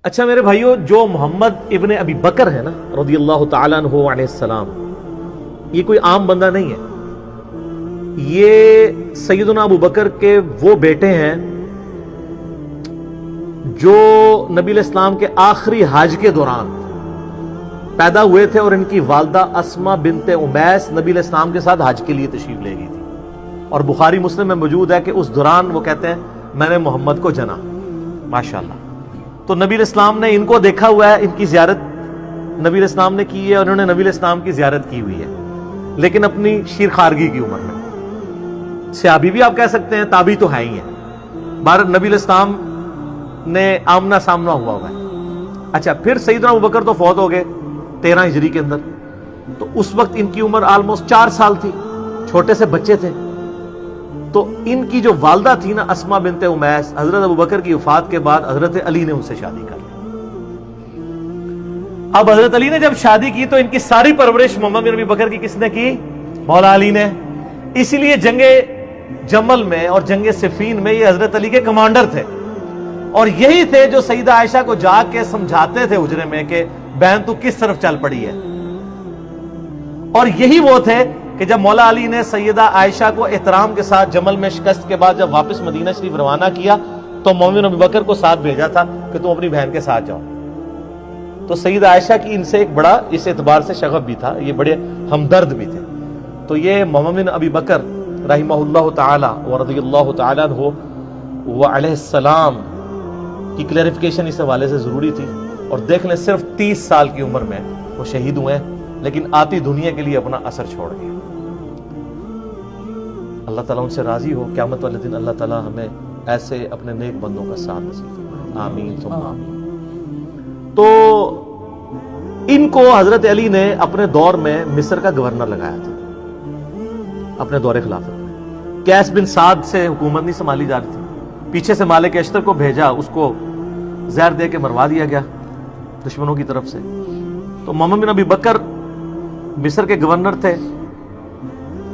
اچھا میرے بھائیوں، جو محمد ابن ابی بکر ہے نا رضی اللہ تعالیٰ عنہ علیہ السلام، یہ کوئی عام بندہ نہیں ہے. یہ سیدنا ابو بکر کے وہ بیٹے ہیں جو نبی علیہ السلام کے آخری حج کے دوران پیدا ہوئے تھے، اور ان کی والدہ اسما بنت امیس نبی علیہ السلام کے ساتھ حج کے لیے تشریف لے گئی تھی. اور بخاری مسلم میں موجود ہے کہ اس دوران وہ کہتے ہیں میں نے محمد کو جنا. ماشاءاللہ. تو نبی علیہ السلام نے ان کو دیکھا ہوا ہے، ان کی زیارت نبی علیہ السلام نے کی ہے، اور انہوں نے نبی علیہ السلام کی زیارت کی ہوئی ہے، لیکن اپنی شیر خارگی کی عمر میں. صحابی بھی آپ کہہ سکتے ہیں، تابعی تو ہے ہی ہیں. بھارت نبی علیہ السلام نے آمنا سامنا ہوا ہے. اچھا، پھر سیدنا ابو بکر تو فوت ہو گئے 13 ہجری کے اندر. تو اس وقت ان کی عمر آلموسٹ 4 سال تھی، چھوٹے سے بچے تھے. تو ان کی جو والدہ تھی نا اسما بنت امیس، حضرت ابو بکر کی وفات کے بعد حضرت علی نے ان سے شادی کر لی. اب حضرت علی نے جب شادی کی تو ان کی ساری پرورش محمد بن ابی بکر کی کس نے کی؟ مولا علی نے. اسی لیے جنگ جمل میں اور جنگ صفین میں یہ حضرت علی کے کمانڈر تھے، اور یہی تھے جو سیدہ عائشہ کو جا کے سمجھاتے تھے حجرے میں کہ بہن تو کس طرف چل پڑی ہے. اور یہی وہ تھے کہ جب مولا علی نے سیدہ عائشہ کو احترام کے ساتھ جمل میں شکست کے بعد جب واپس مدینہ شریف روانہ کیا تو محمد بن ابی بکر کو ساتھ بھیجا تھا کہ تم اپنی بہن کے ساتھ جاؤ. تو سیدہ عائشہ کی ان سے ایک بڑا اس اعتبار سے شغف بھی تھا، یہ بڑے ہمدرد بھی تھے. تو یہ محمد بن ابی بکر رحمہ اللہ تعالی ورضی اللہ تعالی عنہ وعلیہ السلام کی کلیریفیکیشن اس حوالے سے ضروری تھی. اور دیکھ لیں صرف 30 سال کی عمر میں وہ شہید ہوئے ہیں، لیکن آتی دنیا کے لیے اپنا اثر چھوڑ گئے. اللہ تعالیٰ ان سے راضی ہو. قیامت والے دن اللہ تعالیٰ ہمیں ایسے اپنے نیک بندوں کا ساتھ نصیب فرمائے. آمین ثم آمین. تو ان کو حضرت علی نے اپنے دور میں مصر کا گورنر لگایا تھا، اپنے دور خلافت میں. قیس بن سعد سے حکومت نہیں سنبھالی جا رہی تھی، پیچھے سے مالک اشتر کو بھیجا، اس کو زہر دے کے مروا دیا گیا دشمنوں کی طرف سے. تو محمد بن ابی بکر مصر کے گورنر تھے.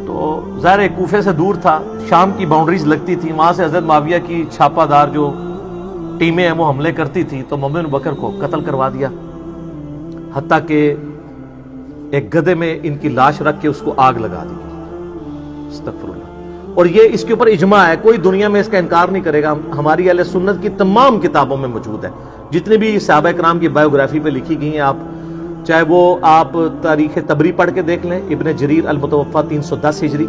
تو ظاہر کوفے سے دور تھا، شام کی باؤنڈریز لگتی تھی، وہاں سے حضرت معاویہ کی چھاپہ دار جو ٹیمیں ہیں وہ حملے کرتی تھی. تو محمد بن بکر کو قتل کروا دیا، حتیٰ کہ ایک گدھے میں ان کی لاش رکھ کے اس کو آگ لگا دی. استغفر اللہ. اور یہ اس کے اوپر اجماع ہے، کوئی دنیا میں اس کا انکار نہیں کرے گا. ہماری اہل سنت کی تمام کتابوں میں موجود ہے، جتنی بھی صحابہ کرام کی بایوگرافی پہ لکھی گئی ہیں. چاہے وہ آپ تاریخ طبری پڑھ کے دیکھ لیں، ابن جریر المتوفا 310 ہجری،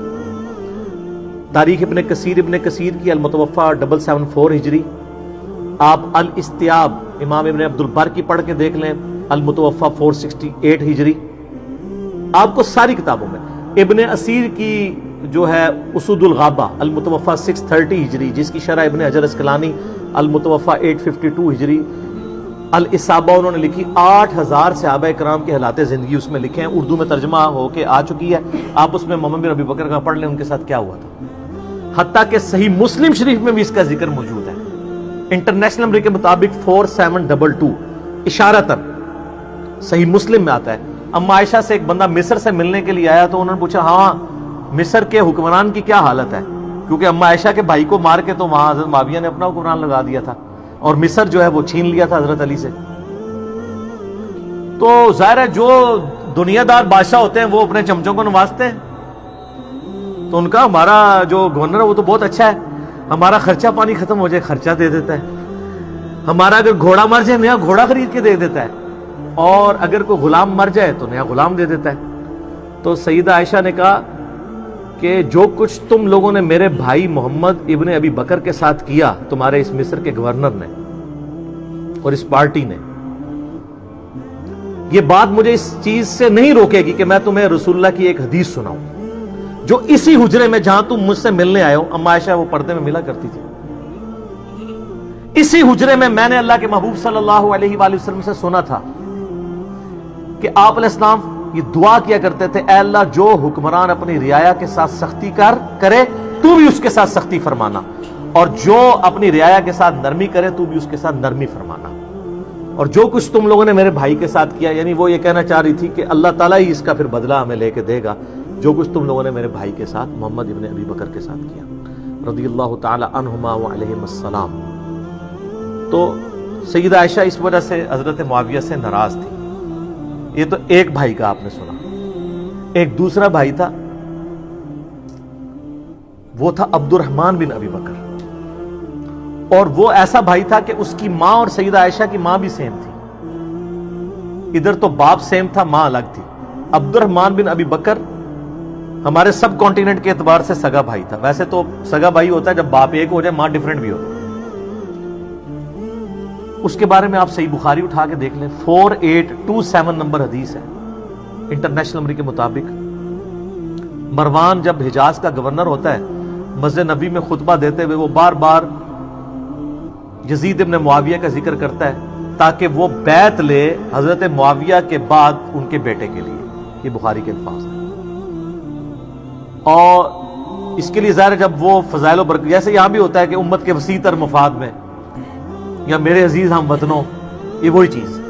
تاریخ ابن کثیر کی المتوفا 774 ہجری، آپ الاستیاب امام ابن عبد البر کی پڑھ کے دیکھ لیں المتوفا 468 ہجری. آپ کو ساری کتابوں میں ابن اسیر کی جو ہے اسود الغابہ المتوفا 630 ہجری، جس کی شرح ابن حجر اسقلانی المتوفا 852 ہجری، الاصابہ انہوں نے لکھی. 8000 صحابہ کرام کے حالات زندگی اس میں لکھے ہیں، اردو میں ترجمہ ہو کے آ چکی ہے. آپ اس میں محمد بن ابی بکر کا پڑھ لیں ان کے ساتھ کیا ہوا تھا. حتیٰ کہ صحیح مسلم شریف میں بھی اس کا ذکر موجود ہے. انٹرنیشنل نمبر کے مطابق 4722 اشارتاً صحیح مسلم میں آتا ہے. اما عائشہ سے ایک بندہ مصر سے ملنے کے لیے آیا تو انہوں نے پوچھا ہاں مصر کے حکمران کی کیا حالت ہے، کیونکہ اما عائشہ کے بھائی کو مار کے تو وہاں حضرت معاویہ نے اپنا حکمران لگا دیا تھا، اور مصر جو ہے وہ چھین لیا تھا حضرت علی سے. تو ظاہر ہے جو دنیا دار بادشاہ ہوتے ہیں وہ اپنے چمچوں کو نوازتے ہیں. تو ان کا ہمارا جو گورنر ہے وہ تو بہت اچھا ہے، ہمارا خرچہ پانی ختم ہو جائے خرچہ دے دیتا ہے، ہمارا اگر گھوڑا مر جائے نیا گھوڑا خرید کے دے دیتا ہے، اور اگر کوئی غلام مر جائے تو نیا غلام دے دیتا ہے. تو سیدہ عائشہ نے کہا کہ جو کچھ تم لوگوں نے میرے بھائی محمد ابن ابی بکر کے ساتھ کیا، تمہارے اس مصر کے گورنر نے اور اس پارٹی نے، یہ بات مجھے اس چیز سے نہیں روکے گی کہ میں تمہیں رسول اللہ کی ایک حدیث سناؤں جو اسی حجرے میں جہاں تم مجھ سے ملنے آئے ہو. اما عائشہ وہ پردے میں ملا کرتی تھی. اسی حجرے میں نے اللہ کے محبوب صلی اللہ علیہ وآلہ وسلم سے سنا تھا کہ آپ علیہ السلام یہ دعا کیا کرتے تھے، اے اللہ جو حکمران اپنی رعایا کے ساتھ سختی کرے تو بھی اس کے ساتھ سختی فرمانا، اور جو اپنی رعایا کے ساتھ نرمی کرے تو بھی اس کے ساتھ نرمی فرمانا. اور جو کچھ تم لوگوں نے میرے بھائی کے ساتھ کیا، یعنی وہ یہ کہنا چاہ رہی تھی کہ اللہ تعالیٰ ہی اس کا پھر بدلہ ہمیں لے کے دے گا، جو کچھ تم لوگوں نے میرے بھائی کے ساتھ محمد ابن ابی بکر کے ساتھ کیا رضی اللہ تعالی عنہما وعلیہم السلام. تو سیدہ عائشہ اس وجہ سے حضرت معاویہ سے ناراض تھی. یہ تو ایک بھائی کا آپ نے سنا. ایک دوسرا بھائی تھا, وہ تھا عبد الرحمن بن ابی بکر, اور وہ ایسا بھائی تھا کہ اس کی ماں اور سیدہ عائشہ کی ماں بھی سیم تھی. ادھر تو باپ سیم تھا, ماں الگ تھی. عبد الرحمن بن ابی بکر ہمارے سب کانٹیننٹ کے اعتبار سے سگا بھائی تھا. ویسے تو سگا بھائی ہوتا ہے جب باپ ایک ہو جائے, ماں ڈیفرنٹ بھی ہو. اس کے بارے میں آپ صحیح بخاری اٹھا کے دیکھ لیں, 4827 نمبر حدیث ہے انٹرنیشنل نمبر کے مطابق. مروان جب حجاز کا گورنر ہوتا ہے, مسجد نبی میں خطبہ دیتے ہوئے وہ بار بار یزید ابن معاویہ کا ذکر کرتا ہے تاکہ وہ بیعت لے حضرت معاویہ کے بعد ان کے بیٹے کے لیے. یہ بخاری کے الفاظ ہیں. اور اس کے لیے ظاہر جب وہ فضائل و برکت, جیسے یہاں بھی ہوتا ہے کہ امت کے وسیع تر مفاد میں, یا میرے عزیز ہم وطنوں, یہ وہی چیز.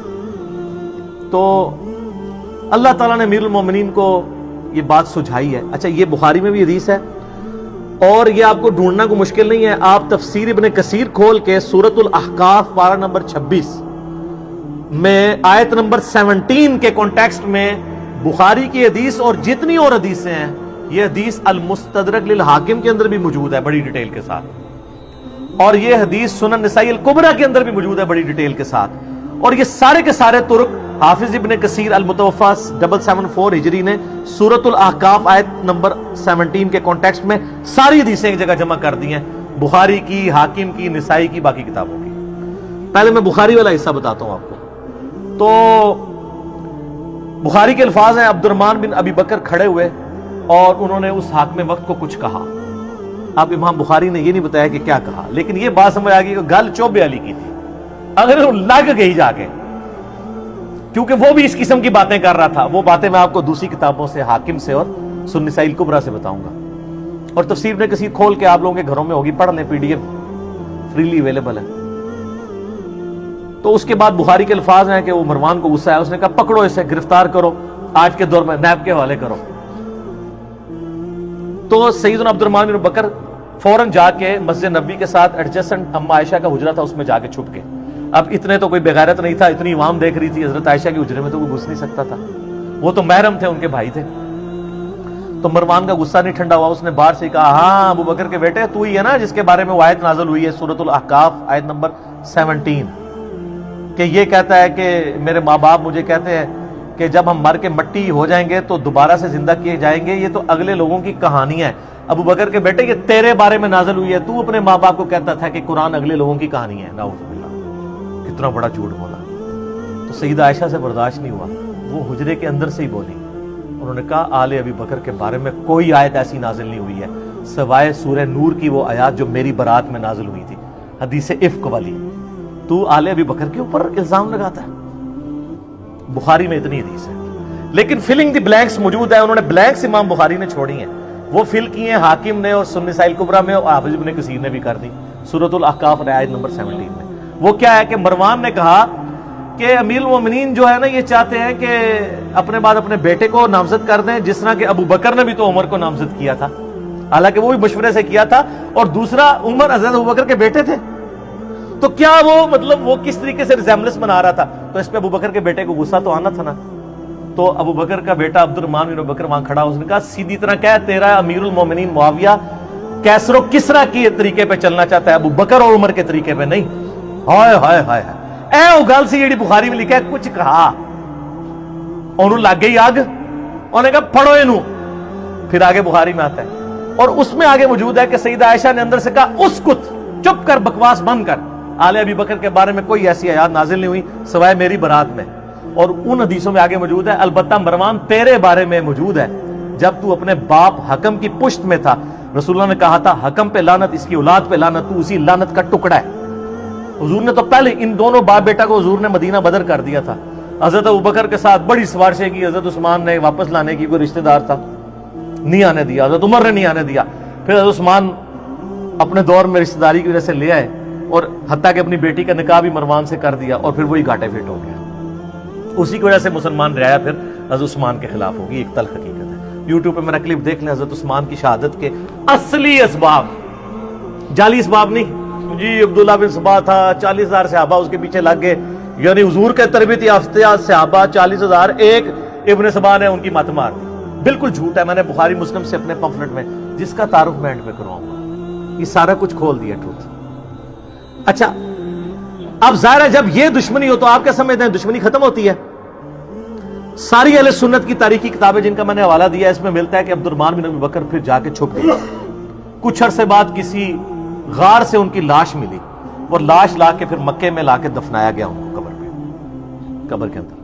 تو اللہ تعالیٰ نے امیر المومنین کو یہ بات سجھائی ہے. اچھا, یہ بخاری میں بھی حدیث ہے, اور یہ آپ کو ڈھونڈنا کو مشکل نہیں ہے. آپ تفسیر ابن کثیر کھول کے سورۃ الاحقاف پارہ نمبر 26 میں آیت نمبر 17 کے کانٹیکسٹ میں بخاری کی حدیث اور جتنی اور حدیثیں ہیں, یہ حدیث المستدرک للحاکم کے اندر بھی موجود ہے بڑی ڈیٹیل کے ساتھ, اور یہ حدیث سنن نسائی الکبریٰ کے اندر بھی موجود ہے بڑی ڈیٹیل کے ساتھ. اور یہ سارے کے سارے طرق حافظ ابن کثیر المتوفا 774 ہجری نے سورۃ الاحقاف آیت نمبر 17 کے کانٹیکسٹ میں ساری حدیثیں ایک جگہ جمع کر دی ہیں, بخاری کی, حاکم کی, نسائی کی, باقی کتابوں کی. پہلے میں بخاری والا حصہ بتاتا ہوں آپ کو. تو بخاری کے الفاظ ہیں, عبد الرحمن بن ابی بکر کھڑے ہوئے اور انہوں نے اس حاکم وقت کو کچھ کہا. اب امام بخاری نے یہ نہیں بتایا کہ کیا کہا, لیکن یہ بات سمجھ آ گئی کہ گل چوبے علی کی تھی. اگر وہ لگ گئی جا کے, کیونکہ وہ بھی اس قسم کی باتیں کر رہا تھا. وہ باتیں میں آپ کو دوسری کتابوں سے, حاکم سے اور سنن نسائی الکبریٰ سے بتاؤں گا, اور تفسیر ابن کثیر کھول کے آپ لوگوں کے گھروں میں ہوگی, پڑھ لیں, PDF فریلی اویلیبل ہے. تو اس کے بعد بخاری کے الفاظ ہیں کہ وہ مروان کو غصہ آیا, اس نے کہا پکڑو اسے, گرفتار کرو, آج کے دور میں نیب کے حوالے کرو. تو سیدنا عبد الرحمن بن بکر فوراً جا کے مسجد نبوی کے ساتھ ایڈجسٹنٹ اما عائشہ کا حجرہ تھا, اس میں جا کے چھپ کے. اب اتنے تو کوئی بغیرت نہیں تھا, اتنی عوام دیکھ رہی تھی, حضرت عائشہ کے حجرے میں تو کوئی گھس نہیں سکتا تھا, وہ تو محرم تھے, ان کے بھائی تھے. تو مروان کا غصہ نہیں ٹھنڈا ہوا, اس نے باہر سے کہا, ہاں ابو بکر کے بیٹے تو ہی ہے نا جس کے بارے میں وہ آیت نازل ہوئی ہے سورۃ الاحقاف آیت نمبر 17, کہ یہ کہتا ہے کہ میرے ماں باپ مجھے کہتے ہیں کہ جب ہم مر کے مٹی ہو جائیں گے تو دوبارہ سے زندہ کیے جائیں گے, یہ تو اگلے لوگوں کی کہانی ہے. ابو بکر کے بیٹے یہ تیرے بارے میں نازل ہوئی ہے, تو اپنے ماں باپ کو کہتا تھا کہ قرآن اگلے لوگوں کی کہانی ہے. نعوذ باللہ, کتنا بڑا جھوٹ بولا. تو سیدہ عائشہ سے برداشت نہیں ہوا, وہ حجرے کے اندر سے ہی بولی. انہوں نے کہا آل ابی بکر کے بارے میں کوئی آیت ایسی نازل نہیں ہوئی ہے سوائے سورہ نور کی وہ آیات جو میری برات میں نازل ہوئی تھی, حدیث افک والی. تو آل ابی بکر کے اوپر الزام لگاتا ہے. بخاری میں اتنی حدیث ہے, لیکن فلنگ دی بلینکس موجود ہے. انہوں نے بلینکس امام بخاری نے چھوڑی ہیں, وہ فل کی ہیں حاکم نے اور سنن نسائی الکبریٰ میں, اور حافظ ابن کثیر نے بھی کر دی سورۃ الاحقاف آیت نمبر 17 میں. وہ کیا ہے کہ مروان نے کہا کہ امیر المومنین جو ہے نا یہ چاہتے ہیں کہ اپنے بعد اپنے بیٹے کو نامزد کر دیں, جس طرح کہ ابو بکر نے بھی تو عمر کو نامزد کیا تھا, حالانکہ وہ بھی مشورے سے کیا تھا, اور دوسرا عمر حضرت ابو بکر کے بیٹے تھے. تو کیا وہ مطلب وہ کس طریقے سے ریزیمبلنس بنا رہا تھا, تو اس پہ ابو بکر کے بیٹے کو غصہ تو آنا تھا نا. تو ابو بکر کا بیٹا عبد الرحمن بن بکر وہاں کھڑا, اس نے کہا سیدھی طرح کہہ تیرا امیر المومنین معاویہ کیسر و کسرا کے طریقے پہ چلنا چاہتا ہے, ابو بکر اور عمر کے طریقے پہ نہیں. ہائے ہائے ہائے اے وہ گل سی جیڑی بخاری میں لکھا ہے, کچھ کہا انہوں لگ گئی آگ, انہوں نے کہا پڑھو اینو. پھر آگے بخاری میں آتا ہے, اور اس میں آگے موجود ہے کہ سیدہ عائشہ نے اندر سے کہا اسکت, چپ کر, بکواس بند کر, آل ابی بکر کے بارے میں کوئی ایسی آیات نازل نہیں ہوئی سوائے میری برات میں. اور ان حدیثوں میں آگے موجود ہے, البتہ مروان تیرے بارے میں موجود ہے, جب تو اپنے باپ حکم کی پشت میں تھا, رسول اللہ نے کہا تھا حکم پہ لعنت, اس کی اولاد پہ لعنت, تو اسی لعنت کا ٹکڑا ہے. حضور نے تو پہلے ان دونوں باپ بیٹا کو حضور نے مدینہ بدر کر دیا تھا. حضرت ابوبکر کے ساتھ بڑی سفارشیں کی, حضرت عثمان نے واپس لانے کی, کوئی رشتہ دار تھا نہیں آنے دیا, حضرت عمر نے نہیں آنے دیا, پھر حضرت عثمان اپنے دور میں رشتہ داری کی وجہ سے لے آئے, اور حتیٰ کہ اپنی بیٹی کا نکاح بھی مروان سے کر دیا, اور پھر وہی گھاٹے فٹ ہو گیا. اسی کی وجہ سے مسلمان رعایا پھر حضرت عثمان کے خلاف ہوگی. ایک تلخ حقیقت ہے, یوٹیوب پہ میرا کلپ دیکھ لیں, حضرت عثمان کی شہادت کے اصلی اسباب, جعلی اسباب نہیں, جی عبداللہ بن سبا تھا، 40,000 صحابہ اس کے پیچھے لگ گئے، یعنی حضور کے تربیت یافتہ صحابہ 40,000، ایک ابن سبا نے ان کی مت مار دی. بالکل جھوٹ ہے. میں نے بخاری مسلم سے اپنے پمفلٹ میں، جس کا تعارف میں اینڈ میں کرواؤں گا، یہ سارا کچھ کھول دیا ٹروتھ. اچھا اب ظاہر ہے جب یہ دشمنی ہو تو آپ کیا سمجھتے ہیں دشمنی ختم ہوتی ہے؟ ساری اہل سنت کی تاریخی کتابیں جن کا میں نے حوالہ دیا ہے، اس میں ملتا ہے کہ عبد الرحمن بن ابی بکر پھر جا کے چھپ گئے. کچھ عرصے بعد کسی غار سے ان کی لاش ملی، اور لاش لا کے پھر مکے میں لا کے دفنایا گیا ان کو قبر کے اندر.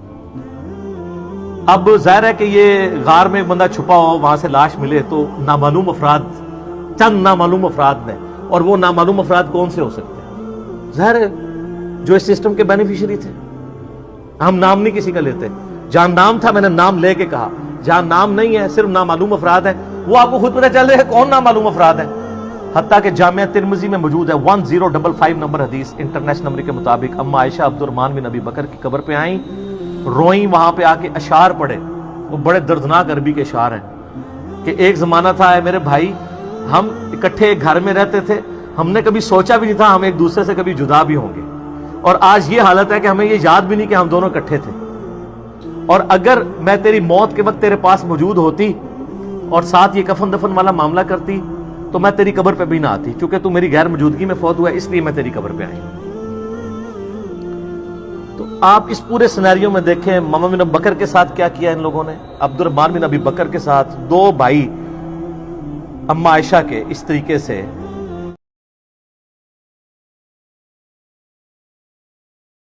اب ظاہر ہے کہ یہ غار میں ایک بندہ چھپا ہو، وہاں سے لاش ملے تو نامعلوم افراد، چند نامعلوم افراد نے، اور وہ نامعلوم افراد کون سے ہو سکتے ہیں؟ ظاہر ہے جو اس سسٹم کے بینیفیشری تھے. ہم نام نہیں کسی کا لیتے. جہاں نام تھا میں نے نام لے کے کہا، جہاں نام نہیں ہے صرف نامعلوم افراد ہیں، وہ آپ کو خود پتہ چل رہے ہیں کون نامعلوم افراد ہیں. حتیٰ کہ جامعہ ترمذی میں موجود ہے 1055 نمبر حدیث انٹرنیشنل نمبر کے مطابق، اما عائشہ عبد الرحمن بن ابی بکر کی قبر پہ آئیں، روئیں، وہاں پہ آ کے اشعار پڑھے. وہ بڑے دردناک عربی کے اشعار ہیں کہ ایک زمانہ تھا اے میرے بھائی، ہم اکٹھے ایک گھر میں رہتے تھے، ہم نے کبھی سوچا بھی نہیں تھا ہم ایک دوسرے سے کبھی جدا بھی ہوں گے، اور آج یہ حالت ہے کہ ہمیں یہ یاد بھی نہیں کہ ہم دونوں اکٹھے تھے. اور اگر میں تیری موت کے وقت تیرے پاس موجود ہوتی اور ساتھ یہ کفن دفن والا معاملہ کرتی تو میں تیری قبر پہ بھی نہ آتی، چونکہ تو میری غیر موجودگی میں فوت ہوا ہے، اس لیے میں تیری قبر پہ آئی. تو آپ اس پورے سینیریو میں دیکھیں محمد بن ابی بکر کے ساتھ کیا کیا ان لوگوں نے. عبد الرحمن بن ابی بکر کے ساتھ دو بھائی اما عائشہ کے اس طریقے سے